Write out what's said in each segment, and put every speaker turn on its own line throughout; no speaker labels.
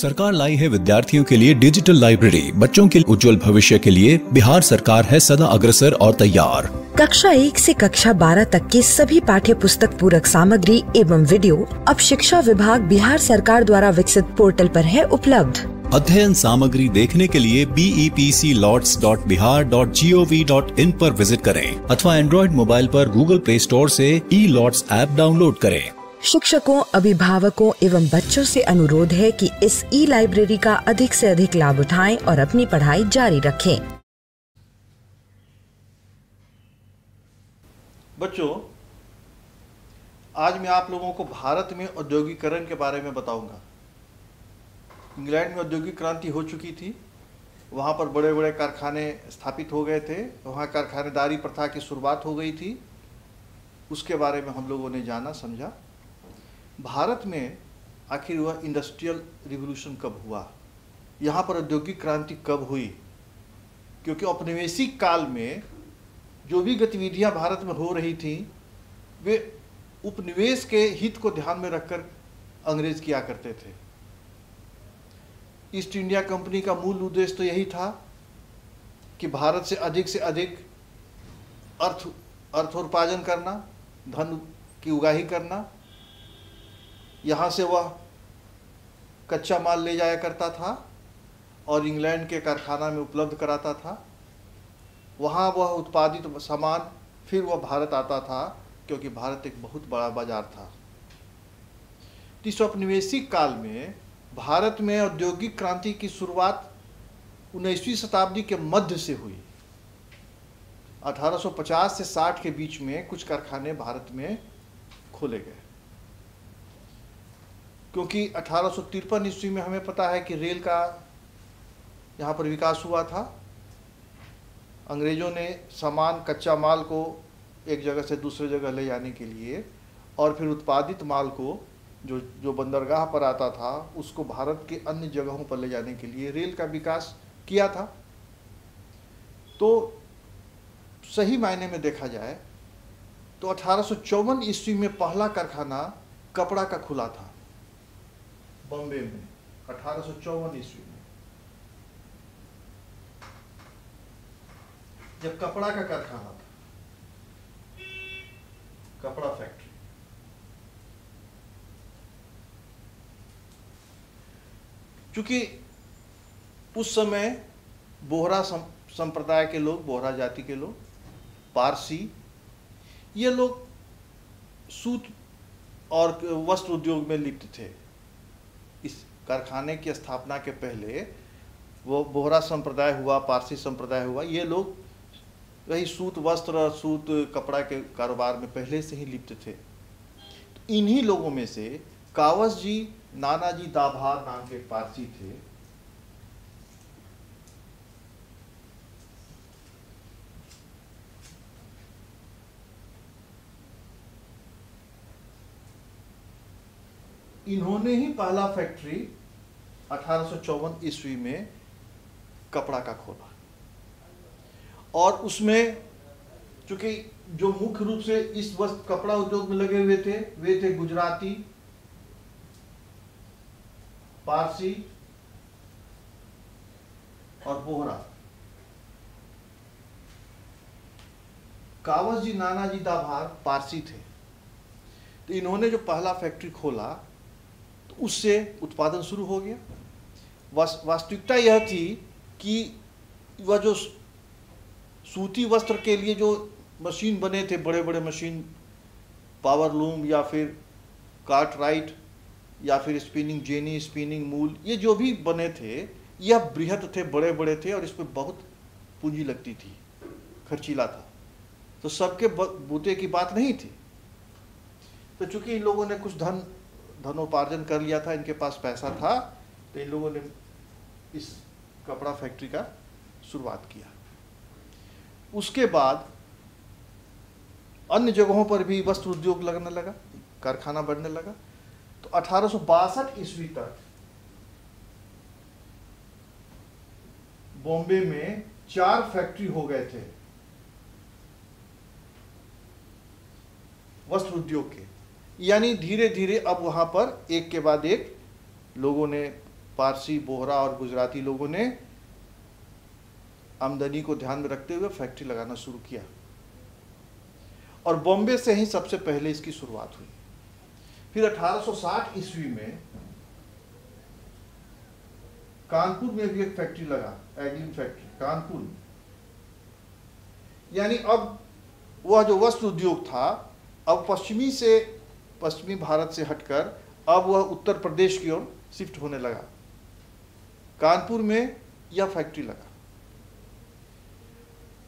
सरकार लाई है विद्यार्थियों के लिए डिजिटल लाइब्रेरी। बच्चों के उज्जवल भविष्य के लिए बिहार सरकार है सदा अग्रसर और तैयार।
कक्षा 1 से कक्षा 12 तक की सभी पाठ्य पुस्तक पूरक सामग्री एवं वीडियो अब शिक्षा विभाग बिहार सरकार द्वारा विकसित पोर्टल पर है उपलब्ध।
अध्ययन सामग्री देखने के लिए BEPCLots.bihar.gov.in पर विजिट करें अथवा एंड्रॉइड मोबाइल पर गूगल प्ले स्टोर से E-Lots ऐप डाउनलोड करें।
शिक्षकों, अभिभावकों एवं बच्चों से अनुरोध है कि इस लाइब्रेरी का अधिक से अधिक लाभ उठाएं और अपनी पढ़ाई जारी रखें।
बच्चों, आज मैं आप लोगों को भारत में औद्योगिकरण के बारे में बताऊंगा। इंग्लैंड में औद्योगिक क्रांति हो चुकी थी, वहाँ पर बड़े बड़े कारखाने स्थापित हो गए थे, वहाँ कारखानेदारी प्रथा की शुरुआत हो गई थी। उसके बारे में हम लोगों ने जाना समझा। भारत में आखिर वह इंडस्ट्रियल रिवॉल्यूशन कब हुआ, यहाँ पर औद्योगिक क्रांति कब हुई, क्योंकि औपनिवेशिक काल में जो भी गतिविधियाँ भारत में हो रही थी वे उपनिवेश के हित को ध्यान में रखकर अंग्रेज किया करते थे। ईस्ट इंडिया कंपनी का मूल उद्देश्य तो यही था कि भारत से अधिक अर्थोपार्जन करना, धन की उगाही करना। यहाँ से वह कच्चा माल ले जाया करता था और इंग्लैंड के कारखाना में उपलब्ध कराता था। वहाँ वह उत्पादित सामान फिर वह भारत आता था, क्योंकि भारत एक बहुत बड़ा बाजार था। इस औपनिवेशिक काल में भारत में औद्योगिक क्रांति की शुरुआत 19वीं शताब्दी के मध्य से हुई। 1850 से 60 के बीच में कुछ कारखाने भारत में खोले गए, क्योंकि 1853 ईस्वी में हमें पता है कि रेल का यहाँ पर विकास हुआ था। अंग्रेजों ने सामान, कच्चा माल को एक जगह से दूसरे जगह ले जाने के लिए और फिर उत्पादित माल को जो बंदरगाह पर आता था उसको भारत के अन्य जगहों पर ले जाने के लिए रेल का विकास किया था। तो सही मायने में देखा जाए तो 1854 ईस्वी में पहला कारखाना कपड़ा का खुला था बॉम्बे में। 1854 ईस्वी में जब कपड़ा का कारखाना था, कपड़ा फैक्ट्री, चूंकि उस समय बोहरा संप्रदाय के लोग, बोहरा जाति के लोग, पारसी, ये लोग सूत और वस्त्र उद्योग में लिप्त थे। इस कारखाने की स्थापना के पहले वो बोहरा संप्रदाय हुआ, पारसी संप्रदाय हुआ, ये लोग वही सूत वस्त्र और सूत कपड़ा के कारोबार में पहले से ही लिप्त थे। तो इन्हीं लोगों में से कावस जी नानाजी दाभार नाम के पारसी थे। इन्होंने ही पहला फैक्ट्री 1854 ईस्वी में कपड़ा का खोला और उसमें चूंकि जो मुख्य रूप से इस वस्त्र कपड़ा उद्योग में लगे हुए थे वे थे गुजराती, पारसी और बोहरा। कावस जी नानाजी दाभार पारसी थे, तो इन्होंने जो पहला फैक्ट्री खोला तो उससे उत्पादन शुरू हो गया। वास्तविकता यह थी कि वह जो सूती वस्त्र के लिए जो मशीन बने थे, बड़े बड़े मशीन, पावर लूम या फिर कार्टराइट या फिर स्पिनिंग जेनी, स्पिनिंग मूल, ये जो भी बने थे यह बृहद थे, बड़े बड़े थे और इसमें बहुत पूंजी लगती थी, खर्चीला था। तो सबके बूते की बात नहीं थी। तो चूंकि इन लोगों ने कुछ धनोपार्जन कर लिया था, इनके पास पैसा था, तो इन लोगों ने इस कपड़ा फैक्ट्री का शुरुआत किया। उसके बाद अन्य जगहों पर भी वस्त्र उद्योग लगने लगा, कारखाना बढ़ने लगा। तो 1862 ईस्वी तक बॉम्बे में 4 फैक्ट्री हो गए थे वस्त्र उद्योग के। यानी धीरे धीरे अब वहां पर एक के बाद एक लोगों ने पारसी, बोहरा और गुजराती लोगों ने आमदनी को ध्यान में रखते हुए फैक्ट्री लगाना शुरू किया और बॉम्बे से ही सबसे पहले इसकी शुरुआत हुई। फिर 1860 ईस्वी में कानपुर में भी एक फैक्ट्री लगा, एग्लिन फैक्ट्री कानपुर में। यानी अब वह जो वस्त्र उद्योग था अब पश्चिमी भारत से हटकर अब वह उत्तर प्रदेश की ओर शिफ्ट होने लगा। कानपुर में यह फैक्ट्री लगा।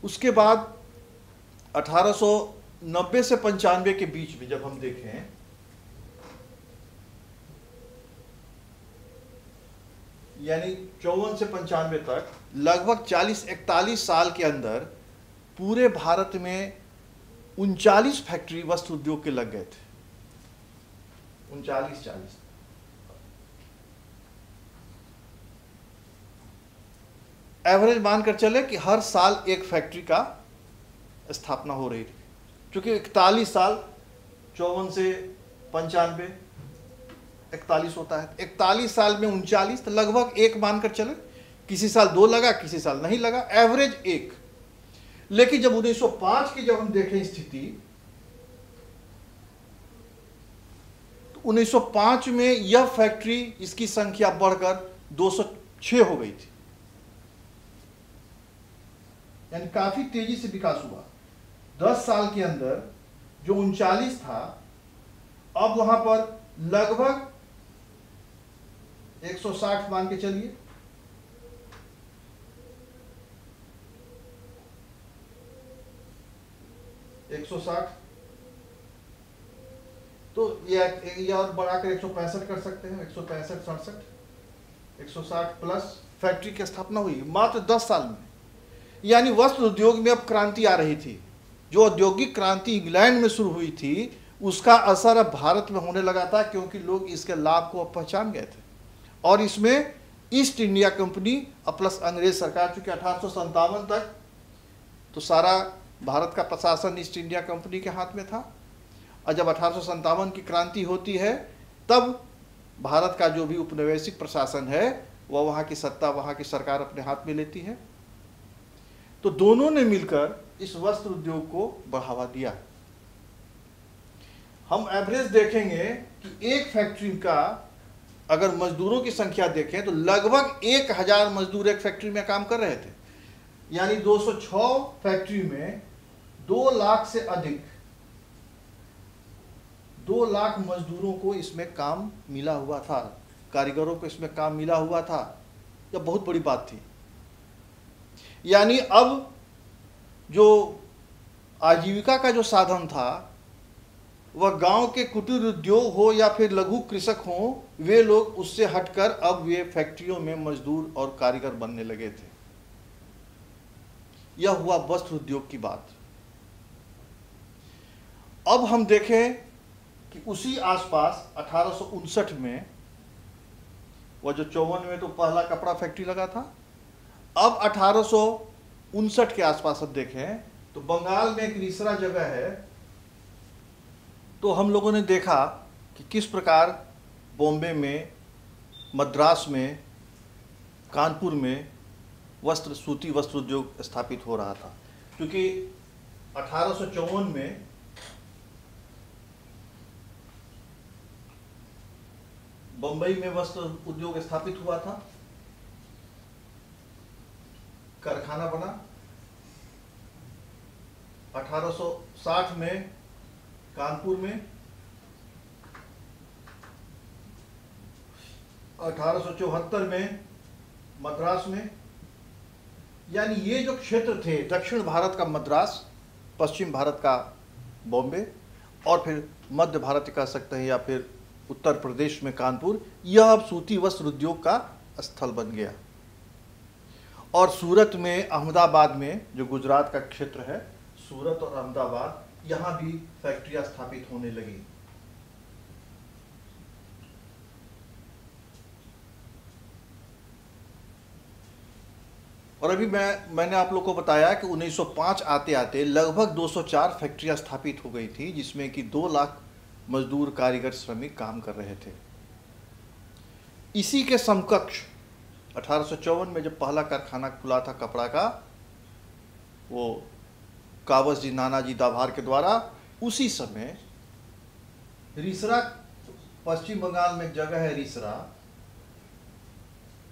उसके बाद 1890 से 95 के बीच में जब हम देखें यानी 54 से 95 तक लगभग 40-41 साल के अंदर पूरे भारत में 39 फैक्ट्री वस्त्र उद्योग के लग गए थे। 39-40 एवरेज मानकर चले कि हर साल एक फैक्ट्री का स्थापना हो रही थी। क्योंकि 41 साल 54 से 95 41 होता है, 41 साल में 39 तो लगभग एक मानकर चले। किसी साल 2 लगा, किसी साल नहीं लगा, एवरेज 1। लेकिन जब 1905 की जब हम देखें स्थिति तो 1905 में यह फैक्ट्री इसकी संख्या बढ़कर 206 हो गई थी। यानी काफी तेजी से विकास हुआ। 10 साल के अंदर जो 39 था अब वहां पर लगभग 160 मान के चलिए। तो ये और बढ़ाकर 165 कर सकते हैं। 165, 67, 160 प्लस फैक्ट्री की स्थापना हुई मात्र 10 साल में। यानी वस्त्र उद्योग में अब क्रांति आ रही थी। जो औद्योगिक क्रांति इंग्लैंड में शुरू हुई थी उसका असर अब भारत में होने लगा था, क्योंकि लोग इसके लाभ को अब पहचान गए थे। और इसमें ईस्ट इंडिया कंपनी और प्लस अंग्रेज सरकार, चूंकि 1857 तक तो सारा भारत का प्रशासन ईस्ट इंडिया कंपनी के हाथ में था, और जब 1857 की क्रांति होती है तब भारत का जो भी उपनिवेशिक प्रशासन है वह वहाँ की सत्ता, वहाँ की सरकार अपने हाथ में लेती है। तो दोनों ने मिलकर इस वस्त्र उद्योग को बढ़ावा दिया। हम एवरेज देखेंगे कि एक फैक्ट्री का अगर मजदूरों की संख्या देखें तो लगभग 1000 मजदूर एक फैक्ट्री में काम कर रहे थे। यानी 206 फैक्ट्री में 2 लाख से अधिक 2 लाख मजदूरों को इसमें काम मिला हुआ था, कारीगरों को इसमें काम मिला हुआ था। यह बहुत बड़ी बात थी। यानी अब जो आजीविका का जो साधन था वह गांव के कुटीर उद्योग हो या फिर लघु कृषक हो, वे लोग उससे हटकर अब वे फैक्ट्रियों में मजदूर और कारीगर बनने लगे थे। यह हुआ वस्त्र उद्योग की बात। अब हम देखें कि उसी आसपास 1859 में वह जो 54 में तो पहला कपड़ा फैक्ट्री लगा था। अब 1859 के आसपास अब देखें तो बंगाल में एक तीसरा जगह है। तो हम लोगों ने देखा कि किस प्रकार बॉम्बे में, मद्रास में, कानपुर में सूती वस्त्र उद्योग स्थापित हो रहा था। क्योंकि 1854 में बंबई में वस्त्र उद्योग स्थापित हुआ था, कारखाना बना। 1860 में कानपुर में, 1874 में मद्रास में। यानी ये जो क्षेत्र थे, दक्षिण भारत का मद्रास, पश्चिम भारत का बॉम्बे और फिर मध्य भारत कह सकते हैं या फिर उत्तर प्रदेश में कानपुर, यह अब सूती वस्त्र उद्योग का स्थल बन गया। और सूरत में, अहमदाबाद में, जो गुजरात का क्षेत्र है, सूरत और अहमदाबाद, यहाँ भी फैक्ट्रियां स्थापित होने लगी। और अभी मैंने आप लोग को बताया कि 1905 आते आते लगभग 204 फैक्ट्रियां स्थापित हो गई थी, जिसमें कि 2 लाख मजदूर, कारीगर, श्रमिक काम कर रहे थे। इसी के समकक्ष 1854 में जब पहला कारखाना खुला था कपड़ा का, वो कावस जी नानाजी दाभार के द्वारा, उसी समय रिसरा, पश्चिम बंगाल में एक जगह है रिसरा,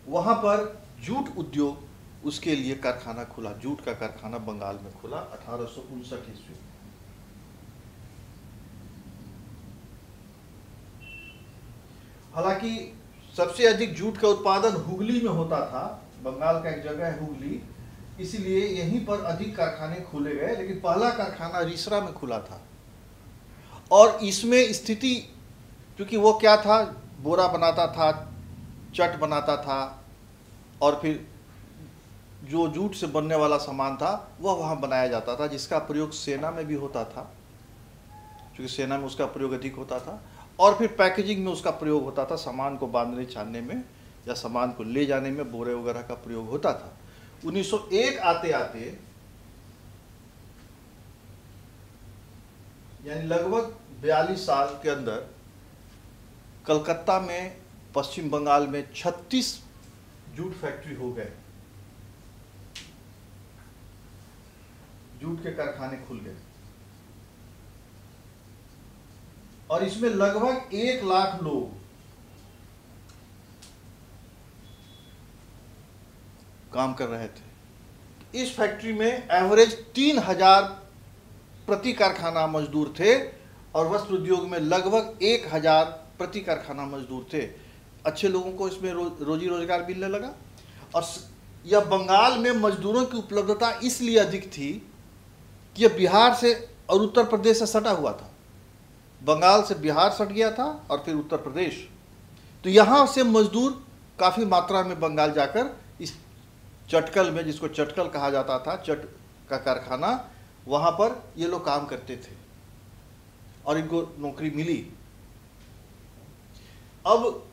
वहां पर जूट उद्योग, उसके लिए कारखाना खुला, जूट का कारखाना बंगाल में खुला 1859 ईस्वी में। हालांकि सबसे अधिक जूट का उत्पादन हुगली में होता था, बंगाल का एक जगह है हुगली, इसलिए यहीं पर अधिक कारखाने खोले गए, लेकिन पहला कारखाना रिसरा में खुला था। और इसमें स्थिति, क्योंकि वो क्या था, बोरा बनाता था, चट बनाता था, और फिर जो जूट से बनने वाला सामान था वह वहाँ बनाया जाता था, जिसका प्रयोग सेना में भी होता था, क्योंकि सेना में उसका प्रयोग अधिक होता था। और फिर पैकेजिंग में उसका प्रयोग होता था, सामान को बांधने छानने में या सामान को ले जाने में बोरे वगैरह का प्रयोग होता था। 1901 आते आते, यानी लगभग 42 साल के अंदर, कलकत्ता में, पश्चिम बंगाल में 36 जूट फैक्ट्री हो गए, जूट के कारखाने खुल गए, और इसमें लगभग 1 लाख लोग काम कर रहे थे। इस फैक्ट्री में एवरेज 3000 प्रति कारखाना मजदूर थे, और वस्त्र उद्योग में लगभग 1000 प्रति कारखाना मजदूर थे। अच्छे लोगों को इसमें रोजी रोजगार मिलने लगा। और यह बंगाल में मजदूरों की उपलब्धता इसलिए अधिक थी कि यह बिहार से और उत्तर प्रदेश से सटा हुआ था। बंगाल से बिहार सट गया था और फिर उत्तर प्रदेश, तो यहाँ से मजदूर काफ़ी मात्रा में बंगाल जाकर इस चटकल में, जिसको चटकल कहा जाता था, चट का कारखाना, वहाँ पर ये लोग काम करते थे और इनको नौकरी मिली। अब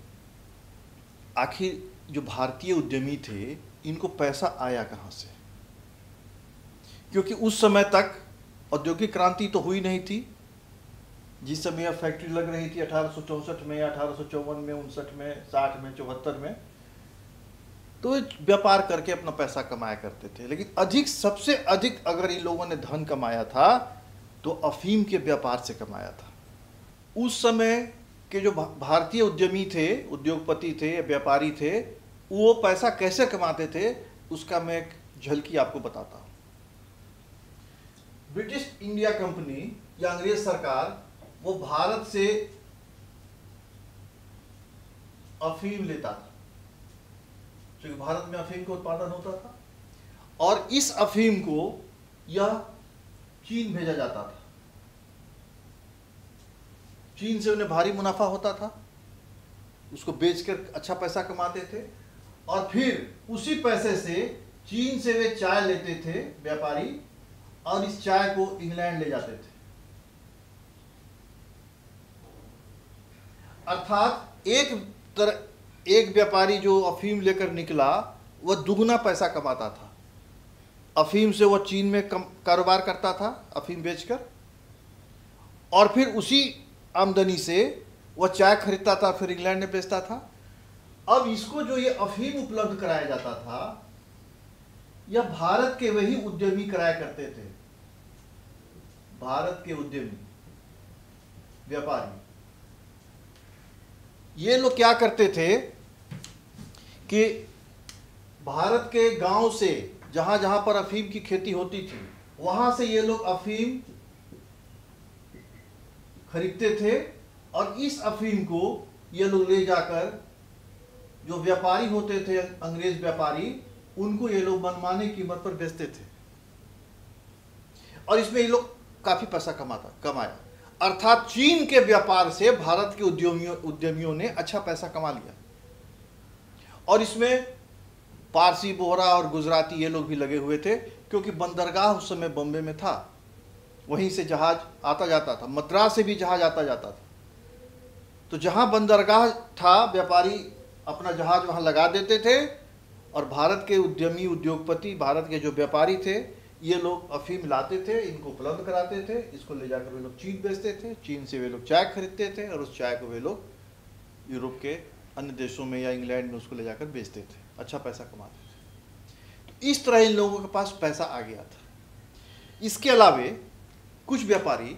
आखिर जो भारतीय उद्यमी थे, इनको पैसा आया कहाँ से? क्योंकि उस समय तक औद्योगिक क्रांति तो हुई नहीं थी। जिस समय यह फैक्ट्री लग रही थी 1864 में, 1854 में, 59 में, 60 में, 74 में, तो व्यापार करके अपना पैसा कमाया करते थे। लेकिन सबसे अधिक अगर इन लोगों ने धन कमाया था तो अफीम के व्यापार से कमाया था। उस समय के जो भारतीय उद्यमी थे, उद्योगपति थे, व्यापारी थे, वो पैसा कैसे कमाते थे, उसका मैं एक झलकी आपको बताता हूँ। ब्रिटिश इंडिया कंपनी या अंग्रेज सरकार, वो भारत से अफीम लेता था, क्योंकि भारत में अफीम का उत्पादन होता था, और इस अफीम को यह चीन भेजा जाता था। चीन से उन्हें भारी मुनाफा होता था, उसको बेचकर अच्छा पैसा कमाते थे, और फिर उसी पैसे से चीन से वे चाय लेते थे व्यापारी, और इस चाय को इंग्लैंड ले जाते थे। अर्थात एक व्यापारी जो अफीम लेकर निकला, वह दुगना पैसा कमाता था। अफीम से वह चीन में कारोबार करता था, अफीम बेचकर, और फिर उसी आमदनी से वह चाय खरीदता था, फिर इंग्लैंड में बेचता था। अब इसको जो ये अफीम उपलब्ध कराया जाता था, यह भारत के वही उद्यमी कराया करते थे। भारत के उद्यमी, व्यापारी, ये लोग क्या करते थे कि भारत के गांव से, जहां जहां पर अफीम की खेती होती थी, वहां से ये लोग अफीम खरीदते थे, और इस अफीम को ये लोग ले जाकर जो व्यापारी होते थे, अंग्रेज व्यापारी, उनको ये लोग मनमानी कीमत पर बेचते थे, और इसमें ये लोग काफी पैसा कमाया। अर्थात चीन के व्यापार से भारत के उद्यमियों ने अच्छा पैसा कमा लिया, और इसमें पारसी, बोहरा और गुजराती ये लोग भी लगे हुए थे, क्योंकि बंदरगाह उस समय बॉम्बे में था, वहीं से जहाज आता जाता था, मद्रास से भी जहाज आता जाता था। तो जहां बंदरगाह था, व्यापारी अपना जहाज वहां लगा देते थे, और भारत के उद्यमी, उद्योगपति, भारत के जो व्यापारी थे, ये लोग अफीम लाते थे, इनको उपलब्ध कराते थे, इसको ले जाकर वे लोग चीन बेचते थे, चीन से वे लोग चाय खरीदते थे, और उस चाय को वे लोग यूरोप के अन्य देशों में या इंग्लैंड में उसको ले जाकर बेचते थे, अच्छा पैसा कमाते थे। तो इस तरह इन लोगों के पास पैसा आ गया था। इसके अलावे कुछ व्यापारी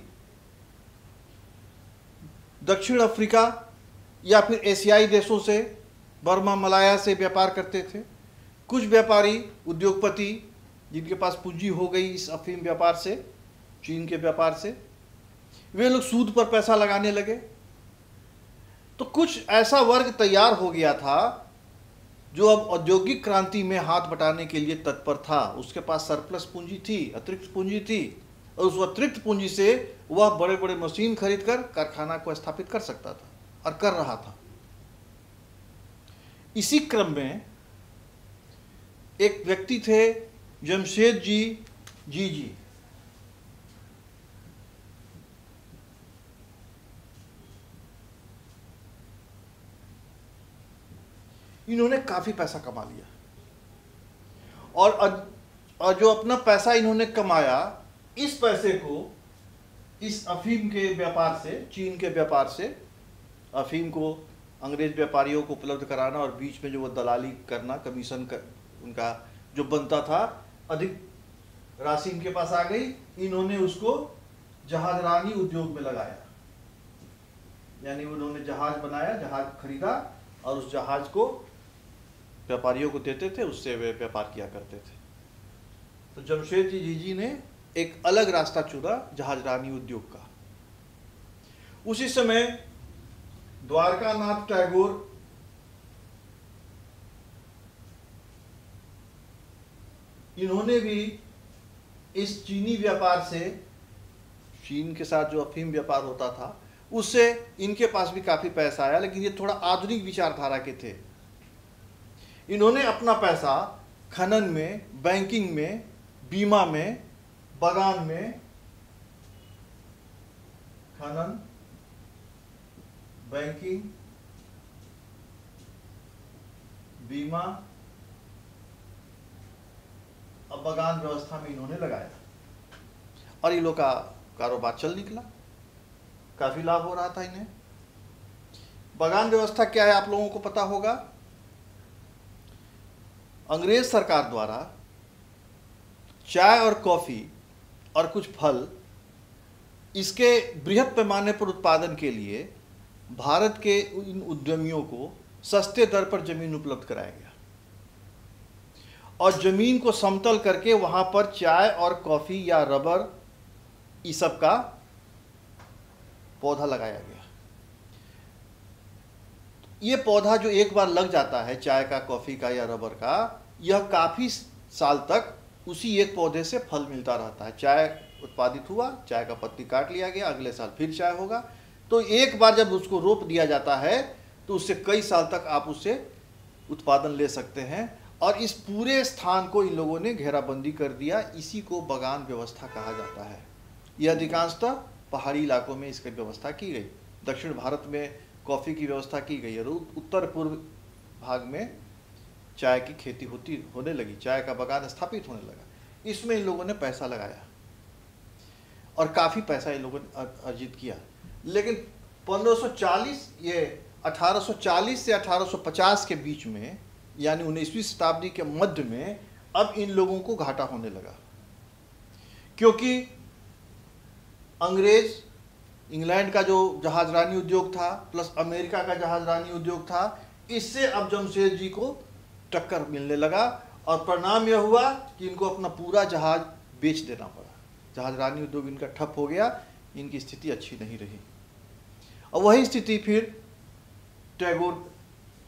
दक्षिण अफ्रीका या फिर एशियाई देशों से, बर्मा मलाया से व्यापार करते थे। कुछ व्यापारी उद्योगपति जिनके पास पूंजी हो गई इस अफीम व्यापार से, चीन के व्यापार से, वे लोग सूद पर पैसा लगाने लगे। तो कुछ ऐसा वर्ग तैयार हो गया था जो अब औद्योगिक क्रांति में हाथ बटाने के लिए तत्पर था। उसके पास सरप्लस पूंजी थी, अतिरिक्त पूंजी थी, और उस अतिरिक्त पूंजी से वह बड़े बड़े मशीन खरीदकर कारखाना को स्थापित कर सकता था और कर रहा था। इसी क्रम में एक व्यक्ति थे जमशेदजी जी। इन्होंने काफी पैसा कमा लिया और जो अपना पैसा इन्होंने कमाया, इस पैसे को इस अफीम के व्यापार से, चीन के व्यापार से अफीम को अंग्रेज व्यापारियों को उपलब्ध कराना और बीच में जो वो दलाली करना, कमीशन उनका जो बनता था, अधिक राशि इनके पास आ गई। इन्होंने उसको जहाजरानी उद्योग में लगाया, यानी उन्होंने जहाज बनाया, जहाज खरीदा और उस जहाज को व्यापारियों को देते थे, उससे वे व्यापार किया करते थे। तो जमशेदजी जी ने एक अलग रास्ता चुना जहाजरानी उद्योग का। उसी समय द्वारकानाथ टैगोर इन्होंने भी इस चीनी व्यापार से, चीन के साथ जो अफीम व्यापार होता था उससे इनके पास भी काफी पैसा आया, लेकिन ये थोड़ा आधुनिक विचारधारा के थे। इन्होंने अपना पैसा खनन में, बैंकिंग में, बीमा में, बागान में, खनन, बैंकिंग, बीमा और बागान व्यवस्था में इन्होंने लगाया और इन लोग का कारोबार चल निकला, काफी लाभ हो रहा था इन्हें। बागान व्यवस्था क्या है आप लोगों को पता होगा। अंग्रेज सरकार द्वारा चाय और कॉफी और कुछ फल, इसके बृहद पैमाने पर उत्पादन के लिए भारत के इन उद्यमियों को सस्ते दर पर जमीन उपलब्ध कराया गया और जमीन को समतल करके वहां पर चाय और कॉफी या रबर इस सब का पौधा लगाया गया। ये पौधा जो एक बार लग जाता है, चाय का, कॉफी का या रबर का, यह काफी साल तक उसी एक पौधे से फल मिलता रहता है। चाय उत्पादित हुआ, चाय का पत्ती काट लिया गया, अगले साल फिर चाय होगा। तो एक बार जब उसको रोप दिया जाता है तो उससे कई साल तक आप उससे उत्पादन ले सकते हैं। और इस पूरे स्थान को इन लोगों ने घेराबंदी कर दिया। इसी को बागान व्यवस्था कहा जाता है। यह अधिकांशतः पहाड़ी इलाकों में इसकी व्यवस्था की गई। दक्षिण भारत में कॉफ़ी की व्यवस्था की गई और उत्तर पूर्व भाग में चाय की खेती होने लगी, चाय का बागान स्थापित होने लगा। इसमें इन लोगों ने पैसा लगाया और काफ़ी पैसा इन लोगों ने अर्जित किया। लेकिन 1840 से 1850 के बीच में, यानी 19वीं शताब्दी के मध्य में, अब इन लोगों को घाटा होने लगा, क्योंकि अंग्रेज, इंग्लैंड का जो जहाजरानी उद्योग था प्लस अमेरिका का जहाजरानी उद्योग था, इससे अब जमशेदजी को टक्कर मिलने लगा और परिणाम यह हुआ कि इनको अपना पूरा जहाज बेच देना पड़ा। जहाजरानी उद्योग इनका ठप हो गया, इनकी स्थिति अच्छी नहीं रही। और वही स्थिति फिर टैगोर,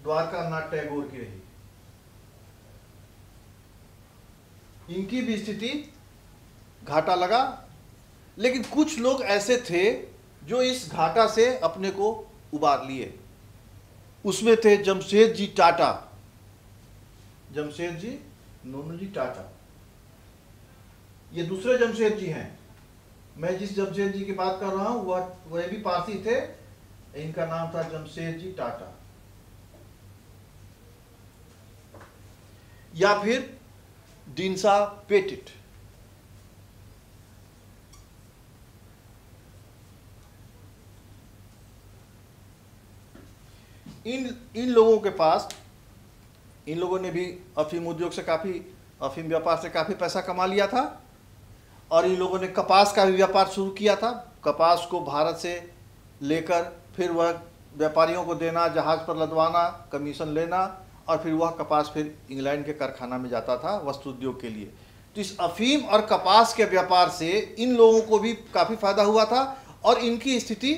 द्वारकानाथ टैगोर की रही। इनकी भी स्थिति घाटा लगा, लेकिन कुछ लोग ऐसे थे जो इस घाटा से अपने को उबार लिए। उसमें थे जमशेदजी टाटा, जमशेदजी नोनोजी टाटा। ये दूसरे जमशेदजी हैं। मैं जिस जमशेदजी की बात कर रहा हूं वह भी पारसी थे। इनका नाम था जमशेदजी टाटा, या फिर डिंसा पेटिट। इन लोगों के पास, इन लोगों ने भी अफीम उद्योग से काफ़ी, अफीम व्यापार से काफ़ी पैसा कमा लिया था। और इन लोगों ने कपास का भी व्यापार शुरू किया था। कपास को भारत से लेकर फिर वह व्यापारियों को देना, जहाज़ पर लदवाना, कमीशन लेना, और फिर वह कपास फिर इंग्लैंड के कारखाना में जाता था वस्त्र उद्योग के लिए। तो इस अफीम और कपास के व्यापार से इन लोगों को भी काफ़ी फायदा हुआ था और इनकी स्थिति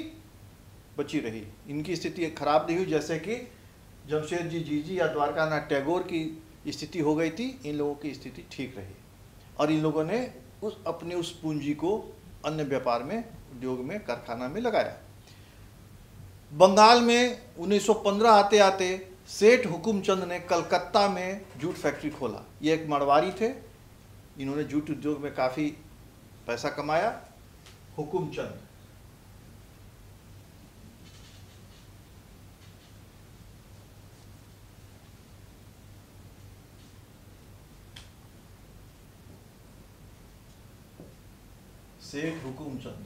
बची रही, इनकी स्थिति खराब नहीं हुई। जैसे कि जमशेदजी जीजी या द्वारकानाथ टैगोर की स्थिति हो गई थी, इन लोगों की स्थिति ठीक रही और इन लोगों ने अपने उस पूंजी को अन्य व्यापार में, उद्योग में, कारखाना में लगाया। बंगाल में 1915 आते आते सेठ हुकुमचंद ने कलकत्ता में जूट फैक्ट्री खोला। ये एक मरवारी थे, इन्होंने जूट उद्योग में काफ़ी पैसा कमाया। हुकुमचंद सेठ हुकुमचंद,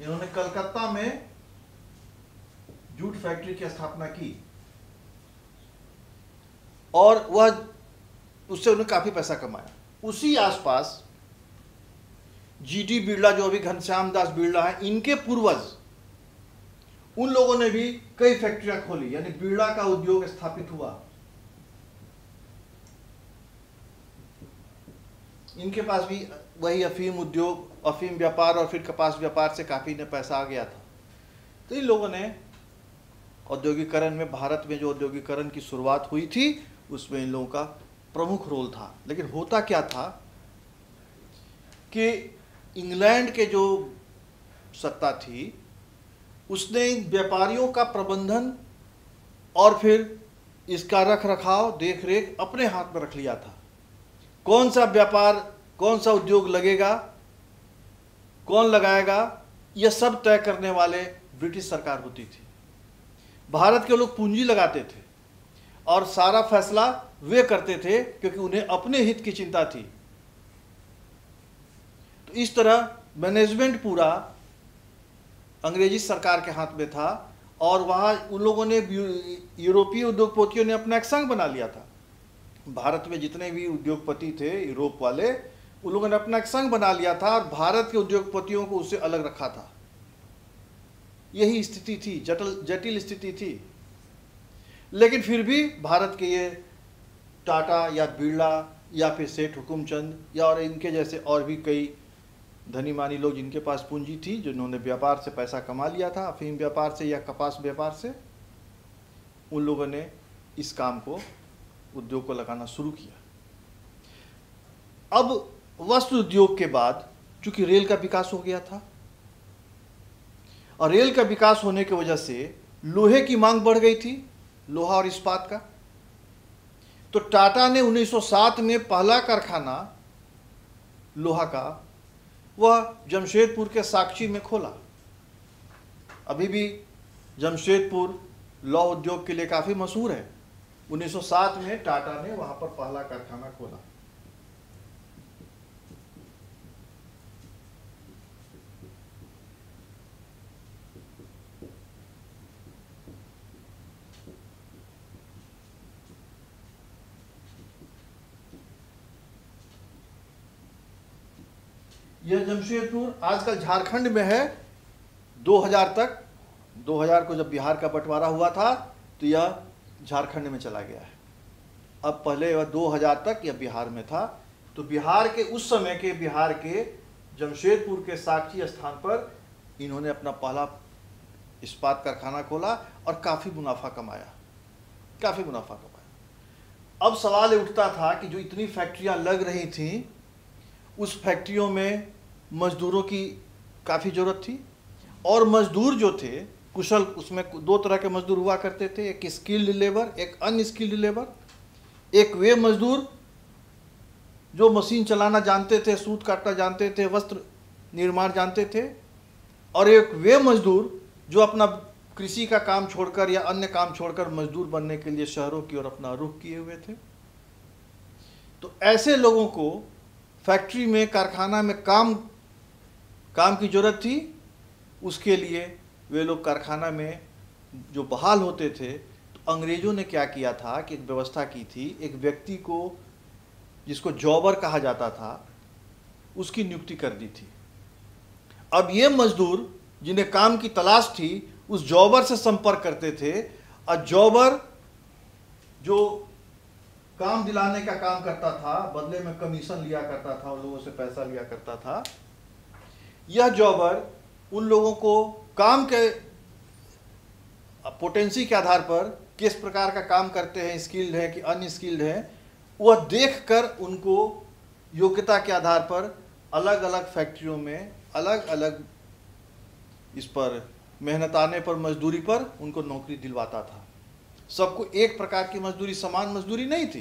इन्होंने कलकत्ता में जूट फैक्ट्री की स्थापना की और वह उससे उन्हें काफी पैसा कमाया। उसी आसपास जीडी बिरला, जो अभी घनश्याम दास बिरला है, इनके पूर्वज, उन लोगों ने भी कई फैक्ट्रियां खोली, यानी बिरला का उद्योग स्थापित हुआ। इनके पास भी वही अफीम उद्योग, अफीम व्यापार और फिर कपास व्यापार से काफ़ी ने पैसा आ गया था। तो इन लोगों ने औद्योगिकरण में, भारत में जो औद्योगिकरण की शुरुआत हुई थी उसमें इन लोगों का प्रमुख रोल था। लेकिन होता क्या था कि इंग्लैंड के जो सत्ता थी उसने व्यापारियों का प्रबंधन और फिर इसका रख रखाव, देख रेख अपने हाथ में रख लिया था। कौन सा व्यापार, कौन सा उद्योग लगेगा, कौन लगाएगा, यह सब तय करने वाले ब्रिटिश सरकार होती थी। भारत के लोग पूंजी लगाते थे और सारा फैसला वे करते थे क्योंकि उन्हें अपने हित की चिंता थी। तो इस तरह मैनेजमेंट पूरा अंग्रेजी सरकार के हाथ में था और वहाँ उन लोगों ने, यूरोपीय उद्योगपतियों ने अपना एक संघ बना लिया था। भारत में जितने भी उद्योगपति थे यूरोप वाले, उन लोगों ने अपना एक संघ बना लिया था और भारत के उद्योगपतियों को उससे अलग रखा था। यही स्थिति थी, जटिल स्थिति थी। लेकिन फिर भी भारत के ये टाटा या बिरला या फिर सेठ हुकुमचंद या और इनके जैसे और भी कई धनी मानी लोग जिनके पास पूंजी थी, जिन्होंने व्यापार से पैसा कमा लिया था, अफीम व्यापार से या कपास व्यापार से, उन लोगों ने इस काम को, उद्योग को लगाना शुरू किया। अब वस्त्र उद्योग के बाद चूंकि रेल का विकास हो गया था और रेल का विकास होने की वजह से लोहे की मांग बढ़ गई थी, लोहा और इस्पात का। तो टाटा ने 1907 में पहला कारखाना लोहा का वह जमशेदपुर के साक्षी में खोला। अभी भी जमशेदपुर लौह उद्योग के लिए काफ़ी मशहूर है। 1907 में टाटा ने वहां पर पहला कारखाना खोला। यह जमशेदपुर आजकल झारखंड में है। 2000 तक, 2000 को जब बिहार का बंटवारा हुआ था तो यह झारखंड में चला गया है। अब पहले वह 2000 तक यह बिहार में था। तो बिहार के उस समय के, बिहार के जमशेदपुर के साक्षी स्थान पर इन्होंने अपना पहला इस्पात कारखाना खोला और काफ़ी मुनाफा कमाया, काफ़ी मुनाफा कमाया। अब सवाल ये उठता था कि जो इतनी फैक्ट्रियां लग रही थीं, उस फैक्ट्रियों में मजदूरों की काफ़ी ज़रूरत थी और मजदूर जो थे कुशल, उसमें दो तरह के मजदूर हुआ करते थे, एक स्किल्ड लेबर, एक अनस्किल्ड लेबर। एक वे मजदूर जो मशीन चलाना जानते थे, सूत काटना जानते थे, वस्त्र निर्माण जानते थे, और एक वे मजदूर जो अपना कृषि का काम छोड़कर या अन्य काम छोड़कर मजदूर बनने के लिए शहरों की ओर अपना रुख किए हुए थे। तो ऐसे लोगों को फैक्ट्री में, कारखाना में काम की जरूरत थी। उसके लिए वे लोग कारखाना में जो बहाल होते थे, तो अंग्रेजों ने क्या किया था कि एक व्यवस्था की थी, एक व्यक्ति को जिसको जॉबर कहा जाता था उसकी नियुक्ति कर दी थी। अब ये मजदूर जिन्हें काम की तलाश थी उस जॉबर से संपर्क करते थे, और जॉबर जो काम दिलाने का काम करता था, बदले में कमीशन लिया करता था, उन लोगों से पैसा लिया करता था। यह जॉबर उन लोगों को काम के पोटेंसी के आधार पर किस प्रकार का काम करते हैं, स्किल्ड है कि अनस्किल्ड है, वह देखकर उनको योग्यता के आधार पर अलग अलग फैक्ट्रियों में अलग अलग इस पर मेहनत आने पर, मजदूरी पर उनको नौकरी दिलवाता था। सबको एक प्रकार की मजदूरी, समान मजदूरी नहीं थी,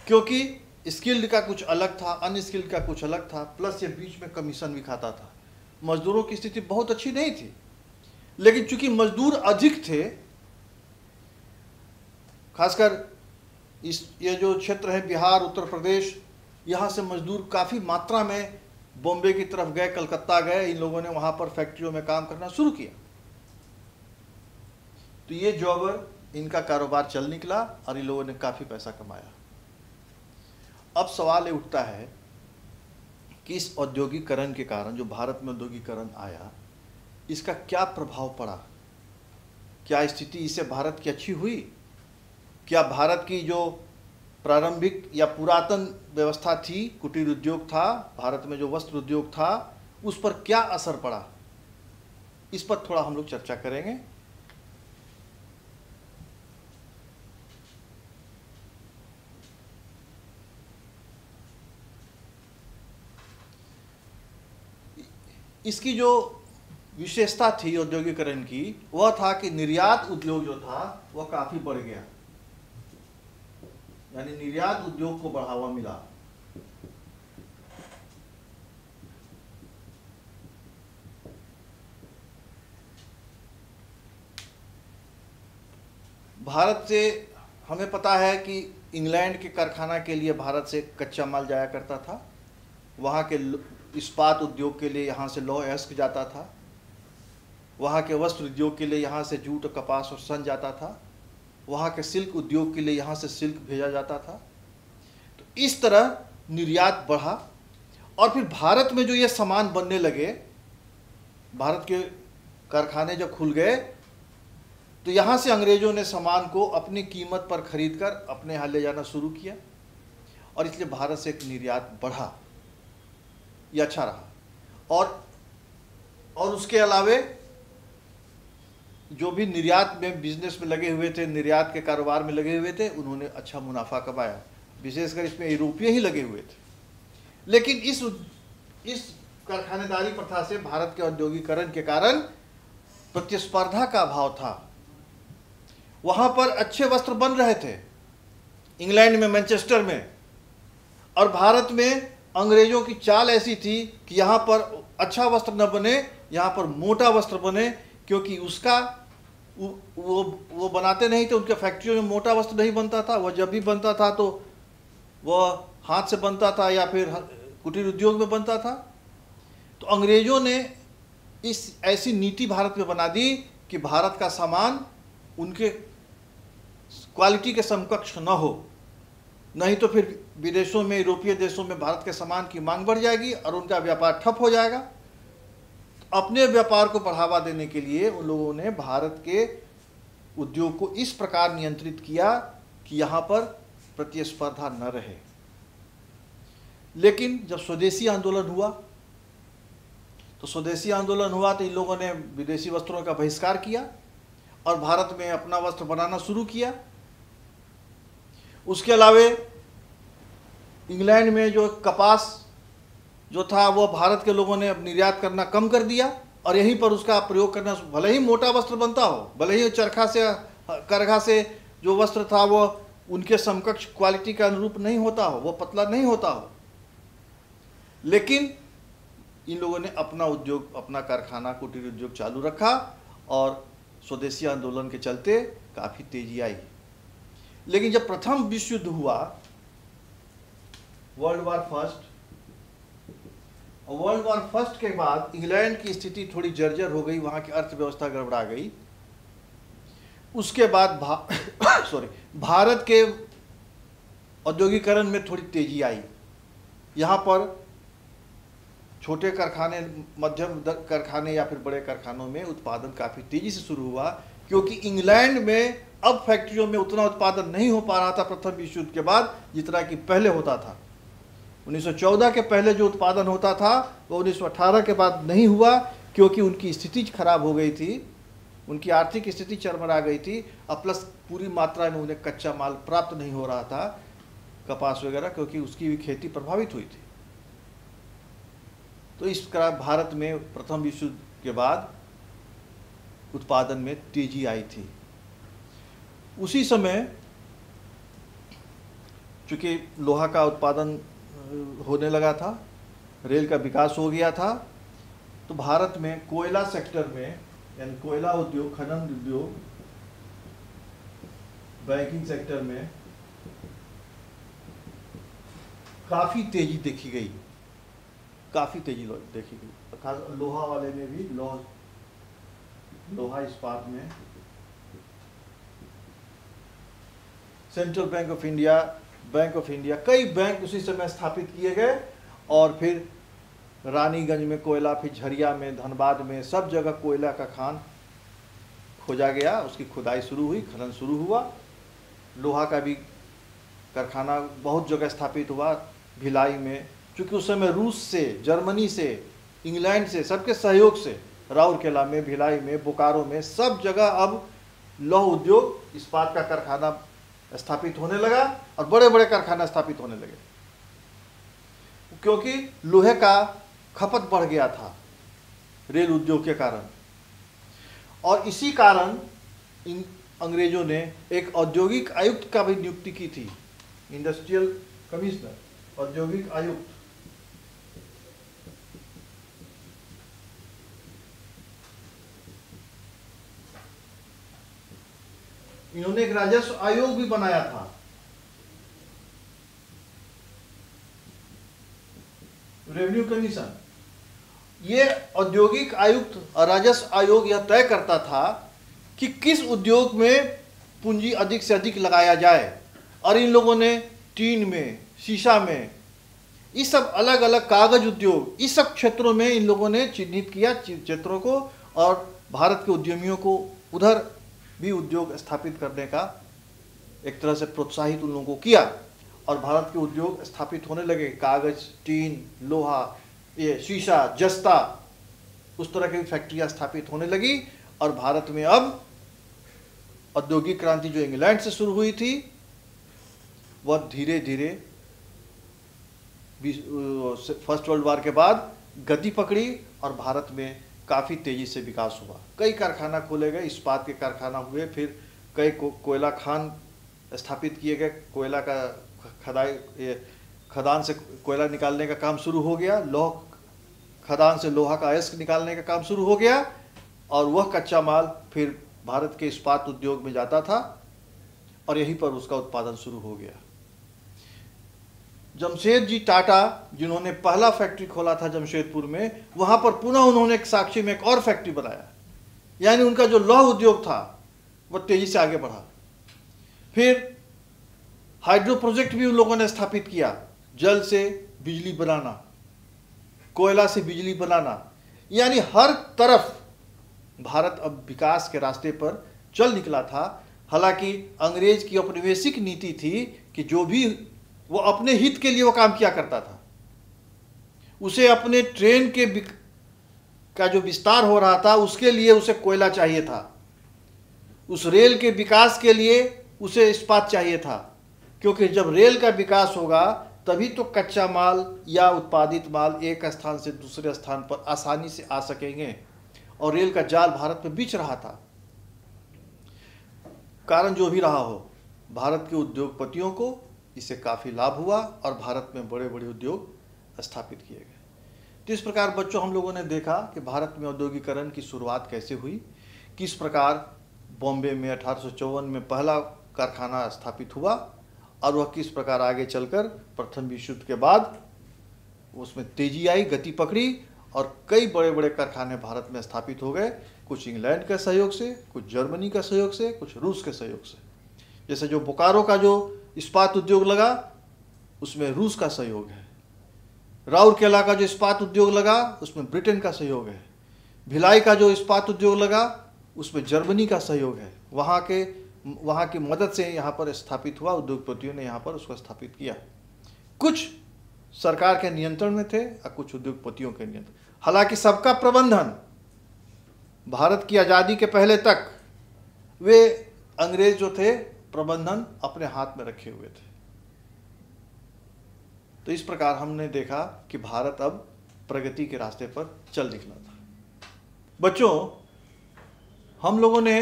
क्योंकि स्किल्ड का कुछ अलग था, अनस्किल्ड का कुछ अलग था, प्लस ये बीच में कमीशन भी खाता था। मजदूरों की स्थिति बहुत अच्छी नहीं थी, लेकिन चूंकि मजदूर अधिक थे, खासकर ये जो क्षेत्र है बिहार, उत्तर प्रदेश, यहाँ से मजदूर काफ़ी मात्रा में बॉम्बे की तरफ गए, कलकत्ता गए, इन लोगों ने वहाँ पर फैक्ट्रियों में काम करना शुरू किया। तो ये जॉबर, इनका कारोबार चल निकला और इन लोगों ने काफ़ी पैसा कमाया। अब सवाल ये उठता है कि इस औद्योगिकरण के कारण, जो भारत में औद्योगिकरण आया, इसका क्या प्रभाव पड़ा? क्या स्थिति इससे भारत की अच्छी हुई? क्या भारत की जो प्रारंभिक या पुरातन व्यवस्था थी, कुटीर उद्योग था, भारत में जो वस्त्र उद्योग था, उस पर क्या असर पड़ा? इस पर थोड़ा हम लोग चर्चा करेंगे। इसकी जो विशेषता थी औद्योगिकरण की, वह था कि निर्यात उद्योग जो था वह काफी बढ़ गया, यानी निर्यात उद्योग को बढ़ावा मिला। भारत से हमें पता है कि इंग्लैंड के कारखाना के लिए भारत से कच्चा माल जाया करता था, वहाँ के इस्पात उद्योग के लिए यहाँ से लौह अयस्क जाता था, वहाँ के वस्त्र उद्योग के लिए यहाँ से जूट, कपास और सन जाता था, वहाँ के सिल्क उद्योग के लिए यहाँ से सिल्क भेजा जाता था। तो इस तरह निर्यात बढ़ा, और फिर भारत में जो ये सामान बनने लगे, भारत के कारखाने जब खुल गए, तो यहाँ से अंग्रेजों ने सामान को अपनी कीमत पर खरीदकर अपने यहाँ ले जाना शुरू किया, और इसलिए भारत से एक निर्यात बढ़ा, ये अच्छा रहा। और उसके अलावे जो भी निर्यात में बिजनेस में लगे हुए थे, निर्यात के कारोबार में लगे हुए थे, उन्होंने अच्छा मुनाफा कमाया, विशेषकर इसमें यूरोपीय ही लगे हुए थे। लेकिन इस कारखानेदारी प्रथा से भारत के औद्योगिकरण के कारण प्रतिस्पर्धा का अभाव था। वहाँ पर अच्छे वस्त्र बन रहे थे, इंग्लैंड में, मैनचेस्टर में, और भारत में अंग्रेजों की चाल ऐसी थी कि यहाँ पर अच्छा वस्त्र न बने, यहाँ पर मोटा वस्त्र बने, क्योंकि उसका वो बनाते नहीं थे, उनके फैक्ट्रियों में मोटा वस्त्र नहीं बनता था। वह जब भी बनता था तो वह हाथ से बनता था या फिर कुटीर उद्योग में बनता था। तो अंग्रेजों ने इस ऐसी नीति भारत में बना दी कि भारत का सामान उनके क्वालिटी के समकक्ष न हो, नहीं तो फिर विदेशों में, यूरोपीय देशों में भारत के सामान की मांग बढ़ जाएगी और उनका व्यापार ठप हो जाएगा। अपने व्यापार को बढ़ावा देने के लिए उन लोगों ने भारत के उद्योग को इस प्रकार नियंत्रित किया कि यहाँ पर प्रतिस्पर्धा न रहे। लेकिन जब स्वदेशी आंदोलन हुआ तो इन लोगों ने विदेशी वस्त्रों का बहिष्कार किया और भारत में अपना वस्त्र बनाना शुरू किया। उसके अलावे इंग्लैंड में जो कपास जो था वो भारत के लोगों ने अब निर्यात करना कम कर दिया, और यहीं पर उसका प्रयोग करना, भले ही मोटा वस्त्र बनता हो, भले ही करघा से जो वस्त्र था वो उनके समकक्ष क्वालिटी के अनुरूप नहीं होता हो, वो पतला नहीं होता हो, लेकिन इन लोगों ने अपना उद्योग, अपना कारखाना, कुटीर उद्योग चालू रखा और स्वदेशी आंदोलन के चलते काफ़ी तेजी आई। लेकिन जब प्रथम विश्व युद्ध हुआ, वर्ल्ड वार फर्स्ट, और वर्ल्ड वॉर फर्स्ट के बाद इंग्लैंड की स्थिति थोड़ी जर्जर हो गई, वहाँ की अर्थव्यवस्था गड़बड़ा गई। उसके बाद भारत के औद्योगिकरण में थोड़ी तेजी आई। यहाँ पर छोटे कारखाने, मध्यम कारखाने या फिर बड़े कारखानों में उत्पादन काफ़ी तेजी से शुरू हुआ, क्योंकि इंग्लैंड में अब फैक्ट्रियों में उतना उत्पादन नहीं हो पा रहा था प्रथम विश्व युद्ध के बाद जितना कि पहले होता था। 1914 के पहले जो उत्पादन होता था वो 1918 के बाद नहीं हुआ, क्योंकि उनकी स्थिति खराब हो गई थी, उनकी आर्थिक स्थिति चरमरा गई थी, और प्लस पूरी मात्रा में उन्हें कच्चा माल प्राप्त नहीं हो रहा था, कपास वगैरह, क्योंकि उसकी भी खेती प्रभावित हुई थी। तो इस प्रकार भारत में प्रथम विश्व युद्ध के बाद उत्पादन में तेजी आई थी। उसी समय चूँकि लोहा का उत्पादन होने लगा था, रेल का विकास हो गया था, तो भारत में कोयला सेक्टर में, यानी कोयला उद्योग, खनन उद्योग, बैंकिंग सेक्टर में काफ़ी तेजी देखी गई, काफ़ी तेजी देखी गई। लोहा वाले में भी, लोहा इस्पात में सेंट्रल बैंक ऑफ इंडिया, कई बैंक उसी समय स्थापित किए गए, और फिर रानीगंज में कोयला, फिर झरिया में, धनबाद में, सब जगह कोयला का खान खोजा गया, उसकी खुदाई शुरू हुई, खनन शुरू हुआ। लोहा का भी कारखाना बहुत जगह स्थापित हुआ, भिलाई में, चूँकि उस समय रूस से, जर्मनी से, इंग्लैंड से, सबके सहयोग से राउरकेला में, भिलाई में, बोकारो में, सब जगह अब लौह उद्योग, इस्पात का कारखाना स्थापित होने लगा, और बड़े बड़े कारखाना स्थापित होने लगे, क्योंकि लोहे का खपत बढ़ गया था रेल उद्योग के कारण। और इसी कारण अंग्रेजों ने एक औद्योगिक आयुक्त का भी नियुक्ति की थी, इंडस्ट्रियल कमिश्नर, औद्योगिक आयुक्त। इन्होंने एक राजस्व आयोग भी बनाया था। Revenue commission. ये औद्योगिक आयुक्त और राजस्व आयोग यह तय करता था कि किस उद्योग में पूंजी अधिक से अधिक लगाया जाए, और इन लोगों ने टीन में, शीशा में, इस सब अलग अलग कागज उद्योग, इस सब क्षेत्रों में इन लोगों ने चिन्हित किया क्षेत्रों को, और भारत के उद्यमियों को उधर भी उद्योग स्थापित करने का एक तरह से प्रोत्साहित उन लोगों को किया, और भारत के उद्योग स्थापित होने लगे। कागज, टीन, लोहा, ये शीशा, जस्ता, उस तरह की फैक्ट्रियां स्थापित होने लगी, और भारत में अब औद्योगिक क्रांति जो इंग्लैंड से शुरू हुई थी वह धीरे धीरे फर्स्ट वर्ल्ड वॉर के बाद गति पकड़ी, और भारत में काफ़ी तेज़ी से विकास हुआ। कई कारखाना खोले गए, इस्पात के कारखाना हुए, फिर कई कोयला खान स्थापित किए गए, कोयला का खदान से कोयला निकालने का काम शुरू हो गया, लौह खदान से लोहा का अयस्क निकालने का काम शुरू हो गया, और वह कच्चा माल फिर भारत के इस्पात उद्योग में जाता था, और यहीं पर उसका उत्पादन शुरू हो गया। जमशेदजी टाटा, जिन्होंने पहला फैक्ट्री खोला था जमशेदपुर में, वहां पर पुनः उन्होंने एक साक्षी में एक और फैक्ट्री बनाया, यानी उनका जो लौह उद्योग था वह तेजी से आगे बढ़ा। फिर हाइड्रो प्रोजेक्ट भी उन लोगों ने स्थापित किया, जल से बिजली बनाना, कोयला से बिजली बनाना, यानी हर तरफ भारत अब विकास के रास्ते पर चल निकला था। हालांकि अंग्रेज की औपनिवेशिक नीति थी कि जो भी वो अपने हित के लिए वो काम किया करता था, उसे अपने ट्रेन के का जो विस्तार हो रहा था उसके लिए उसे कोयला चाहिए था, उस रेल के विकास के लिए उसे इस्पात चाहिए था, क्योंकि जब रेल का विकास होगा तभी तो कच्चा माल या उत्पादित माल एक स्थान से दूसरे स्थान पर आसानी से आ सकेंगे, और रेल का जाल भारत में बिछ रहा था। कारण जो भी रहा हो, भारत के उद्योगपतियों को इससे काफ़ी लाभ हुआ, और भारत में बड़े बड़े उद्योग स्थापित किए गए। तो इस प्रकार बच्चों हम लोगों ने देखा कि भारत में औद्योगिकरण की शुरुआत कैसे हुई, किस प्रकार बॉम्बे में 1854 में पहला कारखाना स्थापित हुआ, और वह किस प्रकार आगे चलकर प्रथम विश्व युद्ध के बाद उसमें तेजी आई, गति पकड़ी और कई बड़े बड़े कारखाने भारत में स्थापित हो गए, कुछ इंग्लैंड के सहयोग से, कुछ जर्मनी के सहयोग से, कुछ रूस के सहयोग से। जैसे जो बोकारो का जो इस्पात उद्योग लगा उसमें रूस का सहयोग है, राउरकेला का जो इस्पात उद्योग लगा उसमें ब्रिटेन का सहयोग है, भिलाई का जो इस्पात उद्योग लगा उसमें जर्मनी का सहयोग है। वहाँ की मदद से यहाँ पर स्थापित हुआ, उद्योगपतियों ने यहाँ पर उसको स्थापित किया। कुछ सरकार के नियंत्रण में थे और कुछ उद्योगपतियों के नियंत्रण। हालांकि सबका प्रबंधन भारत की आज़ादी के पहले तक वे अंग्रेज जो थे प्रबंधन अपने हाथ में रखे हुए थे। तो इस प्रकार हमने देखा कि भारत अब प्रगति के रास्ते पर चल निकला था। बच्चों, हम लोगों ने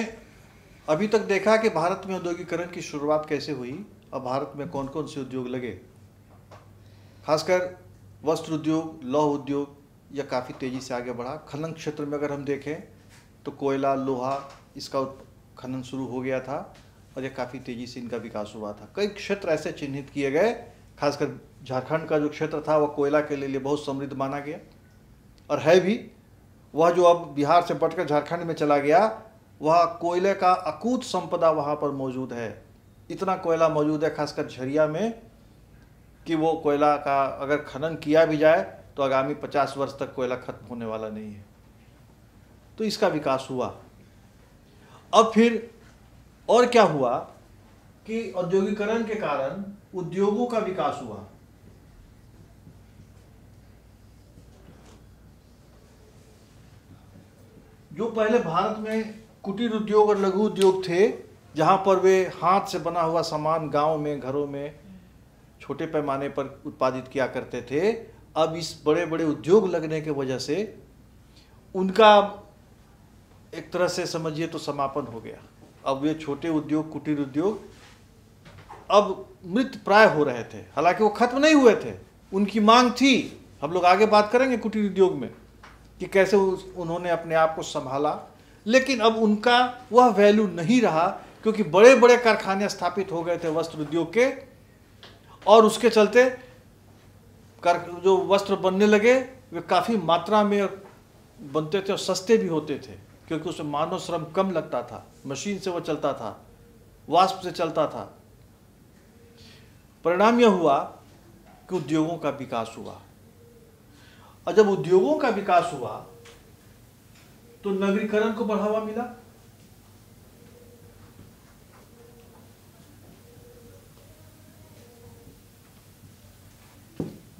अभी तक देखा कि भारत में औद्योगिकरण की शुरुआत कैसे हुई और भारत में कौन कौन से उद्योग लगे। खासकर वस्त्र उद्योग, लौह उद्योग यह काफ़ी तेज़ी से आगे बढ़ा। खनन क्षेत्र में अगर हम देखें तो कोयला, लोहा, इसका खनन शुरू हो गया था और यह काफ़ी तेज़ी से इनका विकास हुआ था। कई क्षेत्र ऐसे चिन्हित किए गए, खासकर झारखंड का जो क्षेत्र था वह कोयला के लिए बहुत समृद्ध माना गया और है भी। वह जो अब बिहार से बढ़कर झारखंड में चला गया, वह कोयले का अकूत संपदा वहाँ पर मौजूद है। इतना कोयला मौजूद है खासकर झरिया में कि वो कोयला का अगर खनन किया भी जाए तो आगामी 50 वर्ष तक कोयला खत्म होने वाला नहीं है। तो इसका विकास हुआ। अब फिर और क्या हुआ कि औद्योगिकरण के कारण उद्योगों का विकास हुआ। जो पहले भारत में कुटीर उद्योग और लघु उद्योग थे, जहाँ पर वे हाथ से बना हुआ सामान गांव में, घरों में छोटे पैमाने पर उत्पादित किया करते थे, अब इस बड़े बड़े उद्योग लगने के वजह से उनका एक तरह से समझिए तो समापन हो गया। अब वे छोटे उद्योग, कुटीर उद्योग अब मृत प्राय हो रहे थे। हालांकि वो खत्म नहीं हुए थे, उनकी मांग थी। हम लोग आगे बात करेंगे कुटीर उद्योग में कि कैसे उन्होंने अपने आप को संभाला, लेकिन अब उनका वह वैल्यू नहीं रहा क्योंकि बड़े बड़े कारखाने स्थापित हो गए थे वस्त्र उद्योग के, और उसके चलते जो वस्त्र बनने लगे वे काफ़ी मात्रा में बनते थे और सस्ते भी होते थे क्योंकि उसमें मानव श्रम कम लगता था, मशीन से वो चलता था, वाष्प से चलता था। परिणाम यह हुआ कि उद्योगों का विकास हुआ, और जब उद्योगों का विकास हुआ तो नगरीकरण को बढ़ावा मिला।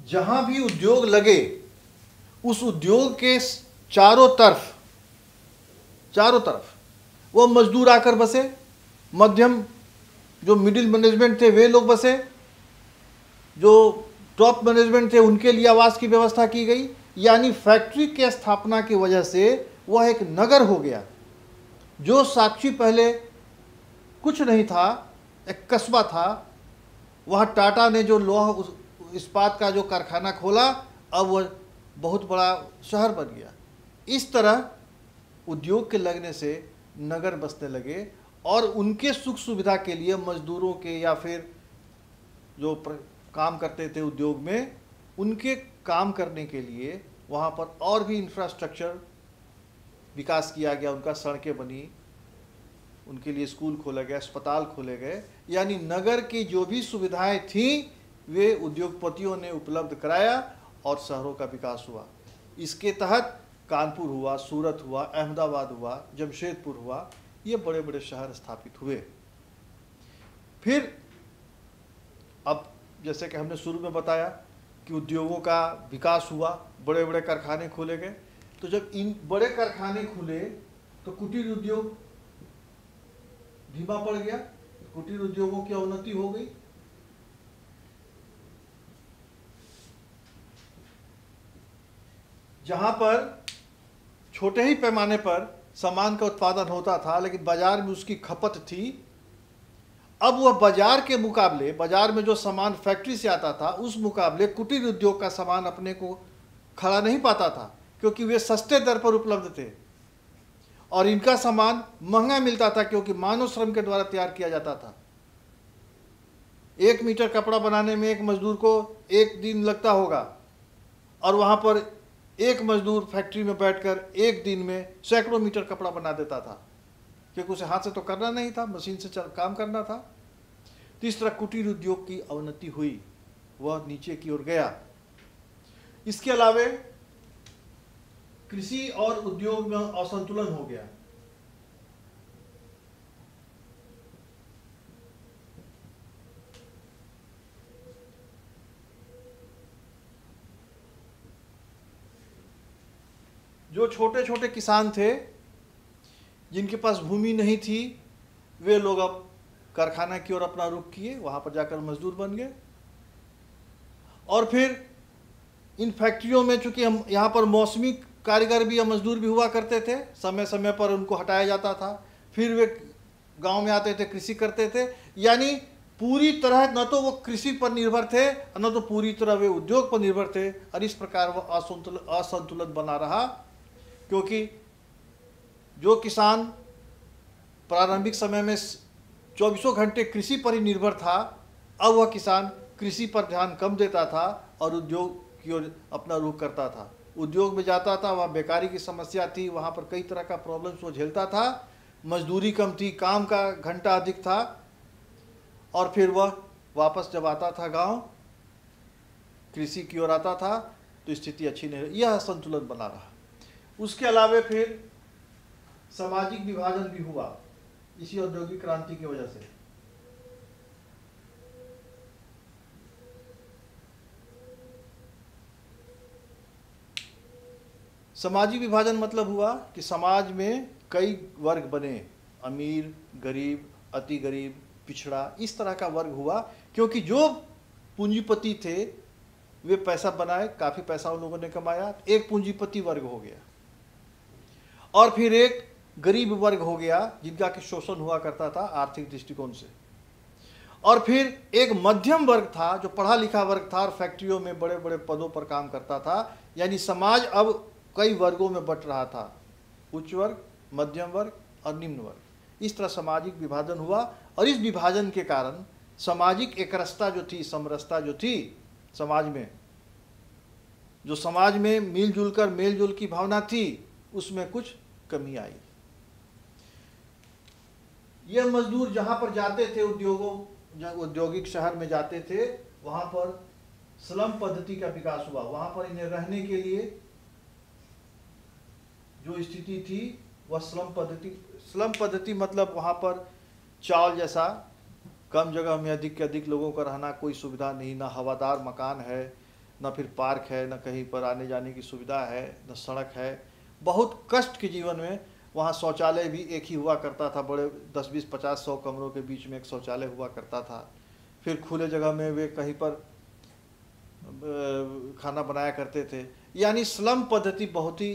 जहां भी उद्योग लगे उस उद्योग के चारों तरफ वो मजदूर आकर बसे, मध्यम जो मिडिल मैनेजमेंट थे वे लोग बसे, जो टॉप मैनेजमेंट थे उनके लिए आवास की व्यवस्था की गई। यानी फैक्ट्री के स्थापना की वजह से वह एक नगर हो गया। जो साक्षी पहले कुछ नहीं था, एक कस्बा था, वह टाटा ने जो लोहा इस्पात का जो कारखाना खोला, अब वह बहुत बड़ा शहर बन गया। इस तरह उद्योग के लगने से नगर बसने लगे और उनके सुख सुविधा के लिए मजदूरों के या फिर जो काम करते थे उद्योग में, उनके काम करने के लिए वहाँ पर और भी इंफ्रास्ट्रक्चर विकास किया गया। उनका सड़कें बनी, उनके लिए स्कूल खोले गए, अस्पताल खोले गए। यानी नगर की जो भी सुविधाएं थीं वे उद्योगपतियों ने उपलब्ध कराया और शहरों का विकास हुआ। इसके तहत कानपुर हुआ, सूरत हुआ, अहमदाबाद हुआ, जमशेदपुर हुआ, ये बड़े बड़े शहर स्थापित हुए। फिर अब जैसे कि हमने शुरू में बताया कि उद्योगों का विकास हुआ, बड़े बड़े कारखाने खोले गए। तो जब इन बड़े कारखाने खुले तो कुटीर उद्योग धीमा पड़ गया, कुटीर उद्योगों की अवनति हो गई। जहां पर छोटे ही पैमाने पर सामान का उत्पादन होता था लेकिन बाजार में उसकी खपत थी, अब वह बाजार के मुकाबले, बाजार में जो सामान फैक्ट्री से आता था उस मुकाबले कुटीर उद्योग का सामान अपने को खड़ा नहीं पाता था क्योंकि वे सस्ते दर पर उपलब्ध थे और इनका सामान महंगा मिलता था क्योंकि मानव श्रम के द्वारा तैयार किया जाता था। 1 मीटर कपड़ा बनाने में एक मजदूर को 1 दिन लगता होगा और वहाँ पर एक मजदूर फैक्ट्री में बैठकर एक दिन में सैकड़ों मीटर कपड़ा बना देता था, क्योंकि उसे हाथ से तो करना नहीं था, मशीन से काम करना था। तो इस तरह कुटीर उद्योग की अवनति हुई, वह नीचे की ओर गया। इसके अलावे कृषि और उद्योग में असंतुलन हो गया। जो छोटे छोटे किसान थे, जिनके पास भूमि नहीं थी, वे लोग अब कारखाना की ओर अपना रुख किए, वहां पर जाकर मजदूर बन गए। और फिर इन फैक्ट्रियों में चूंकि हम यहाँ पर मौसमी कारीगर भी या मजदूर भी हुआ करते थे, समय समय पर उनको हटाया जाता था, फिर वे गांव में आते थे, कृषि करते थे। यानी पूरी तरह न तो वो कृषि पर निर्भर थे, न तो पूरी तरह वे उद्योग पर निर्भर थे। और इस प्रकार वह असंतुलन बना रहा, क्योंकि जो किसान प्रारंभिक समय में 24 घंटे कृषि पर ही निर्भर था, अब वह किसान कृषि पर ध्यान कम देता था और उद्योग की ओर अपना रुख करता था। उद्योग में जाता था, वहाँ बेकारी की समस्या थी, वहाँ पर कई तरह का प्रॉब्लम्स वो झेलता था, मजदूरी कम थी, काम का घंटा अधिक था। और फिर वह वापस जब आता था गांव, कृषि की ओर आता था, तो स्थिति अच्छी नहीं रही, यह संतुलन बना रहा। उसके अलावे फिर सामाजिक विभाजन भी हुआ इसी औद्योगिक क्रांति की वजह से। सामाजिक विभाजन मतलब हुआ कि समाज में कई वर्ग बने, अमीर, गरीब, अति गरीब, पिछड़ा, इस तरह का वर्ग हुआ। क्योंकि जो पूंजीपति थे वे पैसा बनाए, काफ़ी पैसा उन लोगों ने कमाया, एक पूंजीपति वर्ग हो गया। और फिर एक गरीब वर्ग हो गया जिनका कि शोषण हुआ करता था आर्थिक दृष्टिकोण से। और फिर एक मध्यम वर्ग था जो पढ़ा लिखा वर्ग था और फैक्ट्रियों में बड़े बड़े पदों पर काम करता था। यानी समाज अब कई वर्गों में बंट रहा था, उच्च वर्ग, मध्यम वर्ग और निम्न वर्ग। इस तरह सामाजिक विभाजन हुआ। और इस विभाजन के कारण सामाजिक एकरसता जो थी, समरसता जो थी समाज में, जो समाज में मेलजुल की भावना थी, उसमें कुछ कमी आई। यह मजदूर जहां पर जाते थे, औद्योगिक शहर में जाते थे, वहां पर स्लम पद्धति का विकास हुआ। वहां पर इन्हें रहने के लिए जो स्थिति थी वह स्लम पद्धति मतलब वहां पर चाल जैसा कम जगह में अधिक के अधिक लोगों का रहना, कोई सुविधा नहीं, ना हवादार मकान है, ना फिर पार्क है, ना कहीं पर आने जाने की सुविधा है, ना सड़क है। बहुत कष्ट के जीवन में वहाँ शौचालय भी एक ही हुआ करता था, बड़े 10, 20, 50, 100 कमरों के बीच में एक शौचालय हुआ करता था। फिर खुले जगह में वे कहीं पर खाना बनाया करते थे। यानी स्लम पद्धति बहुत ही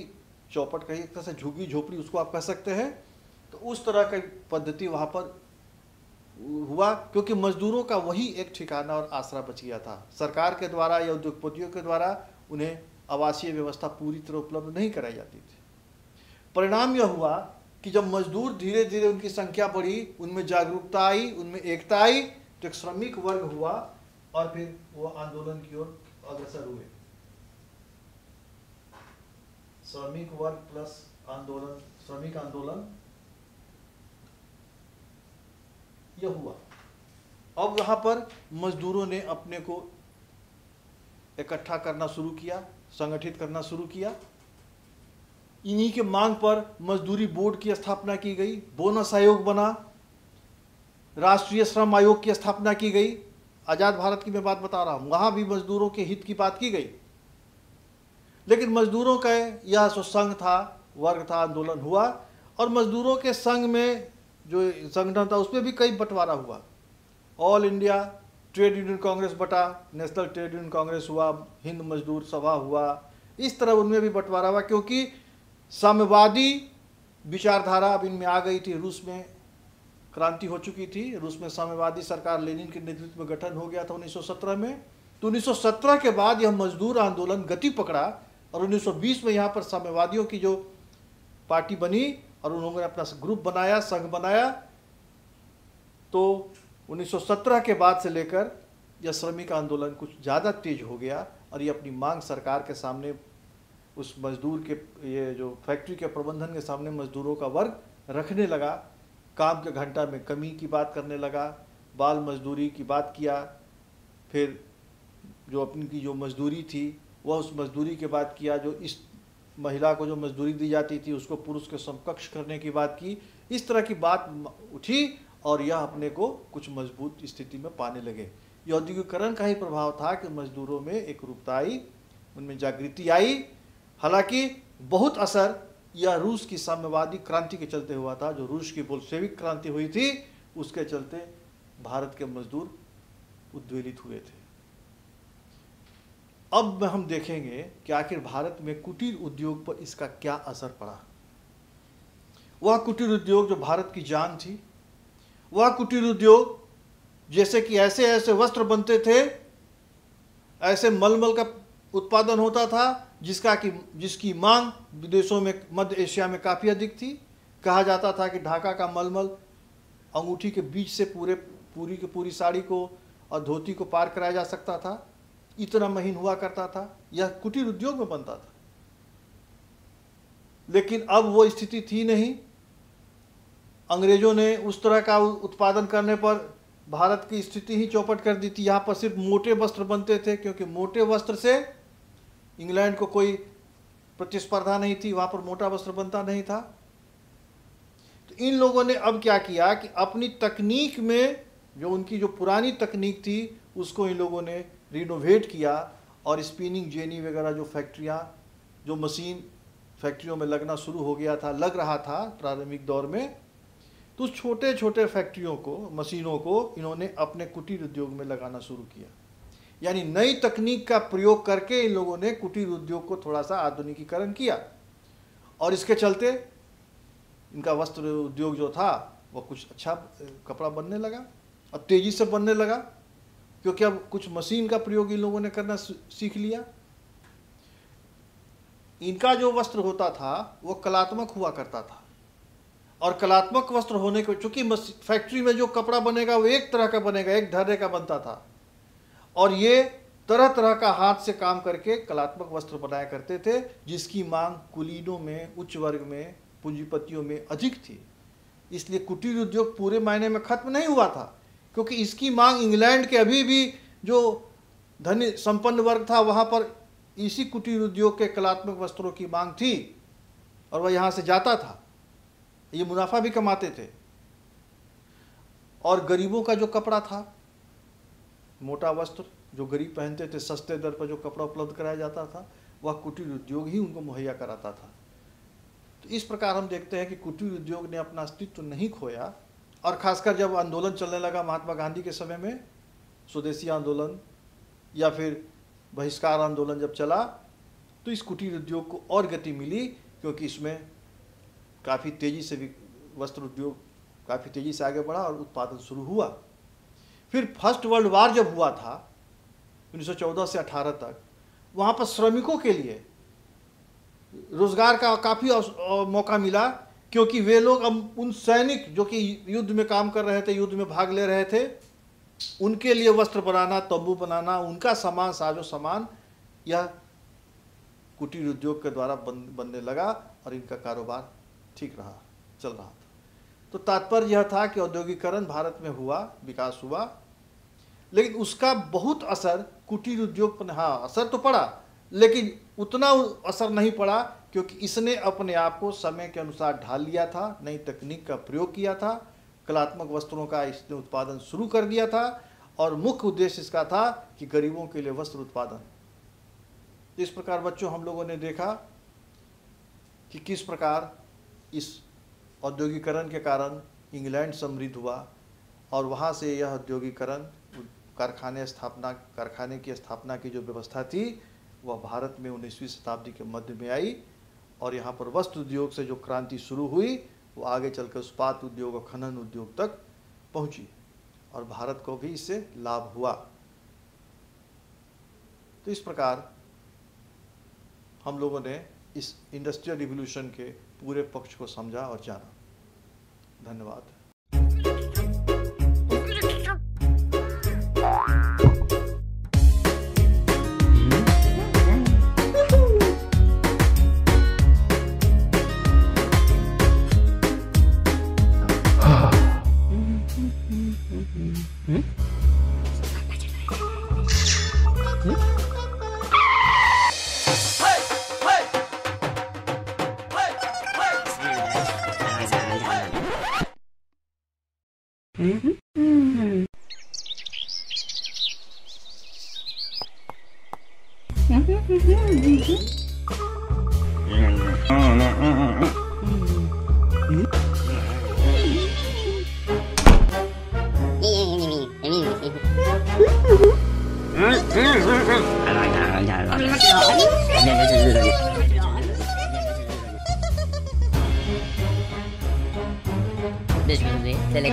चौपट, कहीं एक तरह से झुग्गी झोपड़ी उसको आप कह सकते हैं। तो उस तरह की पद्धति वहाँ पर हुआ, क्योंकि मजदूरों का वही एक ठिकाना और आसरा बच गया था। सरकार के द्वारा या उद्योगपतियों के द्वारा उन्हें आवासीय व्यवस्था पूरी तरह उपलब्ध नहीं कराई जाती थी। परिणाम यह हुआ कि जब मजदूर धीरे धीरे उनकी संख्या बढ़ी, उनमें जागरूकता आई, उनमें एकता आई, तो एक श्रमिक वर्ग हुआ और फिर वो आंदोलन की ओर अग्रसर हुए। श्रमिक वर्ग प्लस आंदोलन, श्रमिक आंदोलन, यह हुआ। अब वहां पर मजदूरों ने अपने को इकट्ठा करना शुरू किया, संगठित करना शुरू किया। इन्हीं के मांग पर मजदूरी बोर्ड की स्थापना की गई, बोनस आयोग बना, राष्ट्रीय श्रम आयोग की स्थापना की गई। आज़ाद भारत की मैं बात बता रहा हूँ, वहाँ भी मजदूरों के हित की बात की गई। लेकिन मजदूरों का यह जो संघ था, वर्ग था, आंदोलन हुआ। और मजदूरों के संघ में जो संगठन था उसमें भी कई बंटवारा हुआ। All India trade union Congress बटा, नेशनल ट्रेड यूनियन कांग्रेस हुआ, हिंद मजदूर सभा हुआ। इस तरह उनमें भी बंटवारा हुआ, क्योंकि साम्यवादी विचारधारा अब इनमें आ गई थी। रूस में क्रांति हो चुकी थी, रूस में साम्यवादी सरकार लेनिन के नेतृत्व में गठन हो गया था 1917 में। तो 1917 के बाद यह मजदूर आंदोलन गति पकड़ा और 1920 में यहाँ पर साम्यवादियों की जो पार्टी बनी और उन्होंने अपना ग्रुप बनाया, संघ बनाया। तो 1917 के बाद से लेकर यह श्रमिक आंदोलन कुछ ज़्यादा तेज हो गया और ये अपनी मांग सरकार के सामने, उस मजदूर के, ये जो फैक्ट्री के प्रबंधन के सामने मजदूरों का वर्ग रखने लगा। काम के घंटा में कमी की बात करने लगा, बाल मजदूरी की बात किया, फिर जो अपनी की जो मजदूरी थी वह उस मजदूरी के बात किया, जो इस महिला को जो मजदूरी दी जाती थी उसको पुरुष के समकक्ष करने की बात की। इस तरह की बात उठी और यह अपने को कुछ मजबूत स्थिति में पाने लगे। यह औद्योगिकरण का ही प्रभाव था कि मजदूरों में एक रूपता आई, उनमें जागृति आई। हालांकि बहुत असर यह रूस की साम्यवादी क्रांति के चलते हुआ था, जो रूस की बोल्शेविक क्रांति हुई थी, उसके चलते भारत के मजदूर उद्वेलित हुए थे। अब हम देखेंगे कि आखिर भारत में कुटीर उद्योग पर इसका क्या असर पड़ा। वह कुटीर उद्योग जो भारत की जान थी, वह कुटीर उद्योग जैसे कि ऐसे ऐसे वस्त्र बनते थे, ऐसे मलमल का उत्पादन होता था जिसकी मांग विदेशों में, मध्य एशिया में काफ़ी अधिक थी। कहा जाता था कि ढाका का मलमल अंगूठी के बीच से पूरी की पूरी साड़ी को और धोती को पार कराया जा सकता था, इतना महीन हुआ करता था। यह कुटीर उद्योग में बनता था। लेकिन अब वो स्थिति थी नहीं। अंग्रेजों ने उस तरह का उत्पादन करने पर भारत की स्थिति ही चौपट कर दी थी। यहाँ पर सिर्फ मोटे वस्त्र बनते थे, क्योंकि मोटे वस्त्र से इंग्लैंड को कोई प्रतिस्पर्धा नहीं थी, वहाँ पर मोटा वस्त्र बनता नहीं था। तो इन लोगों ने अब क्या किया कि अपनी तकनीक में, जो उनकी जो पुरानी तकनीक थी, उसको इन लोगों ने रिनोवेट किया और स्पिनिंग जेनी वगैरह जो फैक्ट्रियाँ, जो मशीन फैक्ट्रियों में लग रहा था प्रारंभिक दौर में, तो उस छोटे छोटे फैक्ट्रियों को, मशीनों को इन्होंने अपने कुटीर उद्योग में लगाना शुरू किया। यानी नई तकनीक का प्रयोग करके इन लोगों ने कुटीर उद्योग को थोड़ा सा आधुनिकीकरण किया, और इसके चलते इनका वस्त्र उद्योग जो था वह कुछ अच्छा कपड़ा बनने लगा और तेज़ी से बनने लगा, क्योंकि अब कुछ मशीन का प्रयोग इन लोगों ने करना सीख लिया। इनका जो वस्त्र होता था वो कलात्मक हुआ करता था, और कलात्मक वस्त्र होने को, चूंकि फैक्ट्री में जो कपड़ा बनेगा वो एक तरह का बनेगा, एक ढर्रे का बनता था, और ये तरह तरह का हाथ से काम करके कलात्मक वस्त्र बनाया करते थे, जिसकी मांग कुलीनों में, उच्च वर्ग में, पूंजीपतियों में अधिक थी। इसलिए कुटीर उद्योग पूरे मायने में खत्म नहीं हुआ था, क्योंकि इसकी मांग इंग्लैंड के अभी भी जो धनी संपन्न वर्ग था वहाँ पर इसी कुटीर उद्योग के कलात्मक वस्त्रों की मांग थी, और वह यहाँ से जाता था, ये मुनाफा भी कमाते थे। और गरीबों का जो कपड़ा था, मोटा वस्त्र जो गरीब पहनते थे, सस्ते दर पर जो कपड़ा उपलब्ध कराया जाता था, वह कुटीर उद्योग ही उनको मुहैया कराता था। तो इस प्रकार हम देखते हैं कि कुटीर उद्योग ने अपना अस्तित्व नहीं खोया, और खासकर जब आंदोलन चलने लगा महात्मा गांधी के समय में, स्वदेशी आंदोलन या फिर बहिष्कार आंदोलन जब चला, तो इस कुटीर उद्योग को और गति मिली, क्योंकि इसमें काफ़ी तेज़ी से वस्त्र उद्योग काफ़ी तेज़ी से आगे बढ़ा और उत्पादन शुरू हुआ। फिर फर्स्ट वर्ल्ड वार जब हुआ था 1914 से 18 तक, वहाँ पर श्रमिकों के लिए रोजगार का काफ़ी मौका मिला, क्योंकि वे लोग अब उन सैनिक जो कि युद्ध में काम कर रहे थे, युद्ध में भाग ले रहे थे, उनके लिए वस्त्र बनाना, तंबू बनाना, उनका सामान, साजो सामान, यह कुटीर उद्योग के द्वारा बनने लगा, और इनका कारोबार ठीक रहा, चल रहा था। तो तात्पर्य यह था कि औद्योगिकरण भारत में हुआ, विकास हुआ, लेकिन उसका बहुत असर कुटीर उद्योग पर, हाँ असर तो पड़ा, लेकिन उतना असर नहीं पड़ा, क्योंकि इसने अपने आप को समय के अनुसार ढाल लिया था, नई तकनीक का प्रयोग किया था, कलात्मक वस्त्रों का इसने उत्पादन शुरू कर दिया था, और मुख्य उद्देश्य इसका था कि गरीबों के लिए वस्त्र उत्पादन। इस प्रकार बच्चों हम लोगों ने देखा कि किस प्रकार इस औद्योगिकरण के कारण इंग्लैंड समृद्ध हुआ, और वहाँ से यह औद्योगिकरण कारखाने की स्थापना की जो व्यवस्था थी वह भारत में 19वीं शताब्दी के मध्य में आई, और यहाँ पर वस्त्र उद्योग से जो क्रांति शुरू हुई वो आगे चलकर इस्पात उद्योग और खनन उद्योग तक पहुँची, और भारत को भी इससे लाभ हुआ। तो इस प्रकार हम लोगों ने इस इंडस्ट्रियल रिवॉल्यूशन के पूरे पक्ष को समझा और जाना। धन्यवाद।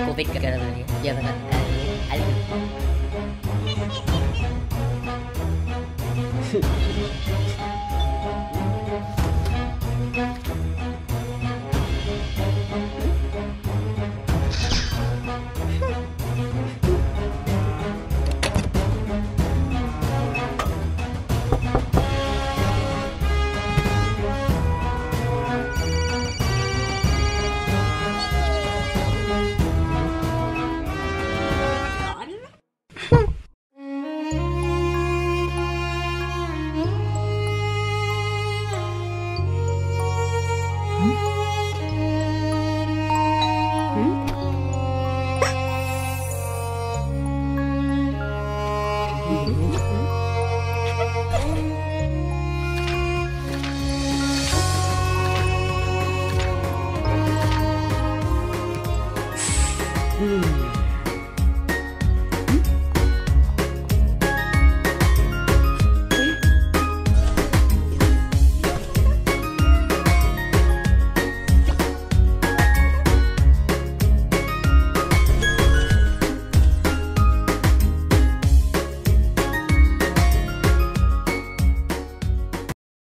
Covid ke dalam dia. Dia kata,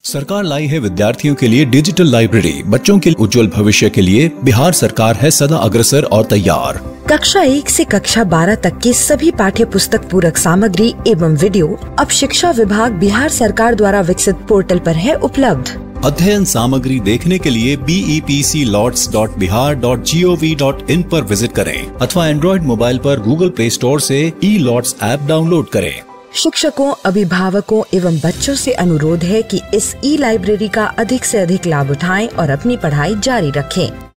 सरकार लाई है विद्यार्थियों के लिए डिजिटल लाइब्रेरी। बच्चों के उज्जवल भविष्य के लिए बिहार सरकार है सदा अग्रसर और तैयार।
कक्षा 1 से कक्षा 12 तक की सभी पाठ्य पुस्तक पूरक सामग्री एवं वीडियो अब शिक्षा विभाग बिहार सरकार द्वारा विकसित पोर्टल पर है उपलब्ध।
अध्ययन सामग्री देखने के लिए BEPCLOTS.bihar.gov.in पर विजिट करें अथवा एंड्रॉइड मोबाइल पर गूगल प्ले स्टोर से E-LOTS ऐप डाउनलोड करें।
शिक्षकों, अभिभावकों एवं बच्चों से अनुरोध है कि इस ई लाइब्रेरी का अधिक से अधिक लाभ उठाएं और अपनी पढ़ाई जारी रखें।